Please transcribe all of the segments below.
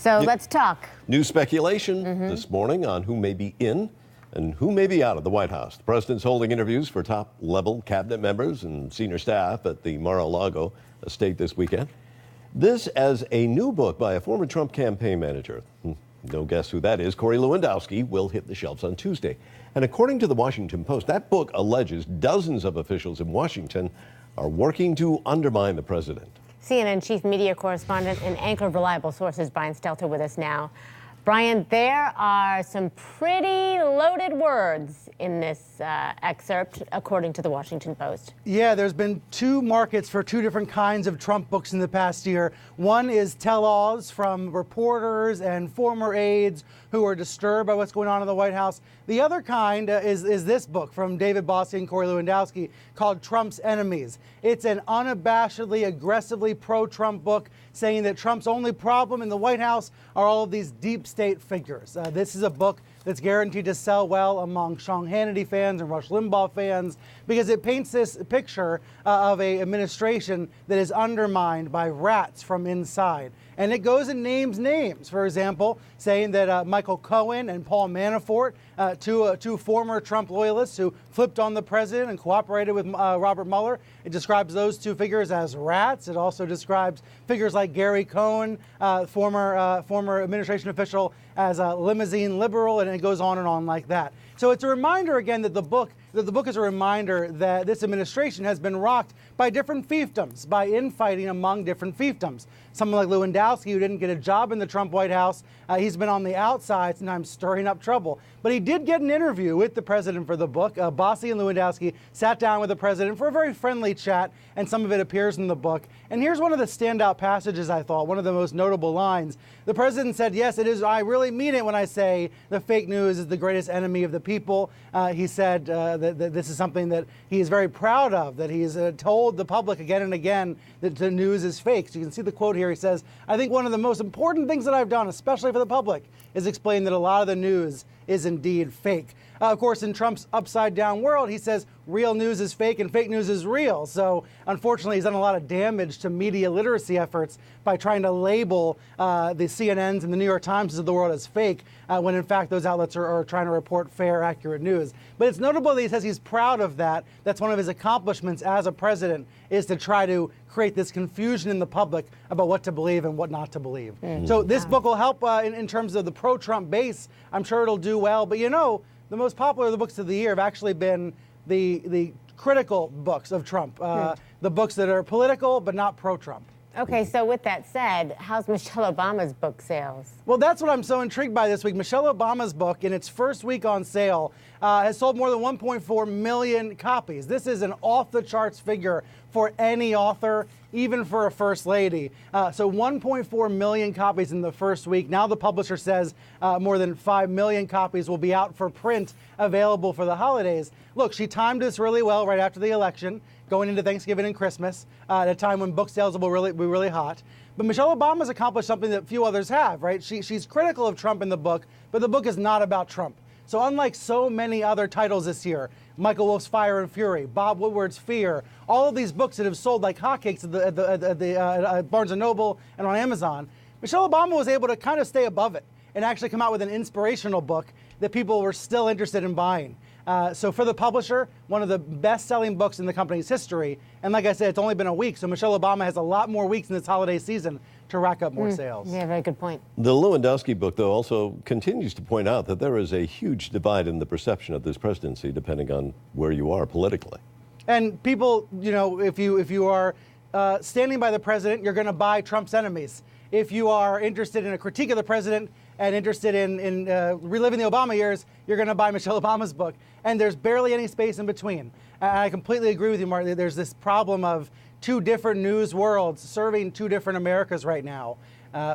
So let's talk. New speculation this morning on who may be in and who may be out of the White House. The president's holding interviews for top-level cabinet members and senior staff at the Mar-a-Lago estate this weekend. This as a new book by a former Trump campaign manager. No guess who that is. Corey Lewandowski will hit the shelves on Tuesday. And according to the Washington Post, that book alleges dozens of officials in Washington are working to undermine the president. CNN chief media correspondent and anchor of reliable sources, Brian Stelter, with us now. Brian, there are some pretty loaded words in this excerpt, according to the Washington Post. Yeah, there's been two markets for two different kinds of Trump books in the past year. One is tell-alls from reporters and former aides who are disturbed by what's going on in the White House. The other kind is this book from David Bossie and Corey Lewandowski called Trump's Enemies. It's an unabashedly, aggressively pro-Trump book saying that Trump's only problem in the White House are all of these deep state figures. This is a book that's guaranteed to sell well among Sean Hannity fans and Rush Limbaugh fans because it paints this picture of an administration that is undermined by rats from inside. And it goes and names names, for example, saying that Michael Cohen and Paul Manafort, two former Trump loyalists who flipped on the president and cooperated with Robert Mueller. It describes those two figures as rats. It also describes figures like Gary Cohn, former administration official, as a limousine liberal, and it goes on like that. So it's a reminder again that the book is a reminder that this administration has been rocked by different fiefdoms, by infighting among different fiefdoms. Someone like Lewandowski, who didn't get a job in the Trump White House, he's been on the outside, sometimes stirring up trouble. But he did get an interview with the president for the book. Bossie and Lewandowski sat down with the president for a very friendly chat, and some of it appears in the book. And here's one of the standout passages, I thought, one of the most notable lines. The president said, yes, it is. I really mean it when I say the fake news is the greatest enemy of the people. He said that this is something that he is very proud of, that he's told the public again and again that the news is fake. So you can see the quote here. He says, I think one of the most important things that I've done, especially for the public, is explain that a lot of the news is indeed fake. Of course, in Trump's upside-down world, he says real news is fake and fake news is real. So, unfortunately, he's done a lot of damage to media literacy efforts by trying to label the CNNs and the New York Times of the world as fake, when in fact those outlets are trying to report fair, accurate news. But it's notable that he says he's proud of that. That's one of his accomplishments as a president, is to try to create this confusion in the public about what to believe and what not to believe. So this book will help in terms of the pro-Trump base. I'm sure it'll do well. But you know, the most popular of the books of the year have actually been the critical books of Trump, the books that are political but not pro-Trump. Okay, so with that said, how's Michelle Obama's book sales? Well, that's what I'm so intrigued by this week. Michelle Obama's book, in its first week on sale, has sold more than 1.4 million copies. This is an off-the-charts figure for any author, even for a first lady. So 1.4 million copies in the first week. Now the publisher says more than 5 million copies will be out for print, available for the holidays. Look, she timed this really well right after the election, going into Thanksgiving and Christmas, at a time when book sales will be really hot. But Michelle Obama's accomplished something that few others have, right? She's critical of Trump in the book, but the book is not about Trump. So unlike so many other titles this year, Michael Wolff's Fire and Fury, Bob Woodward's Fear, all of these books that have sold like hotcakes at Barnes & Noble and on Amazon, Michelle Obama was able to kind of stay above it and actually come out with an inspirational book that people were still interested in buying. So for the publisher, one of the best-selling books in the company's history. And like I said, it's only been a week, so Michelle Obama has a lot more weeks in this holiday season to rack up more sales. Yeah, very good point. The Lewandowski book, though, also continues to point out that there is a huge divide in the perception of this presidency, depending on where you are politically. And people, you know, if you are standing by the president, you're going to buy Trump's enemies. If you are interested in a critique of the president and interested in reliving the Obama years, you're going to buy Michelle Obama's book. And there's barely any space in between. And I completely agree with you, Mark. There's this problem of two different news worlds serving two different Americas right now,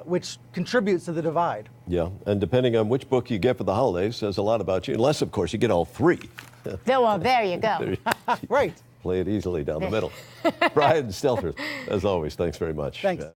which contributes to the divide. Yeah, and depending on which book you get for the holidays says a lot about you, unless, of course, you get all three. Well, there you go. Right. Play it easily down the middle. Brian Stelter, as always, thanks very much. Thanks.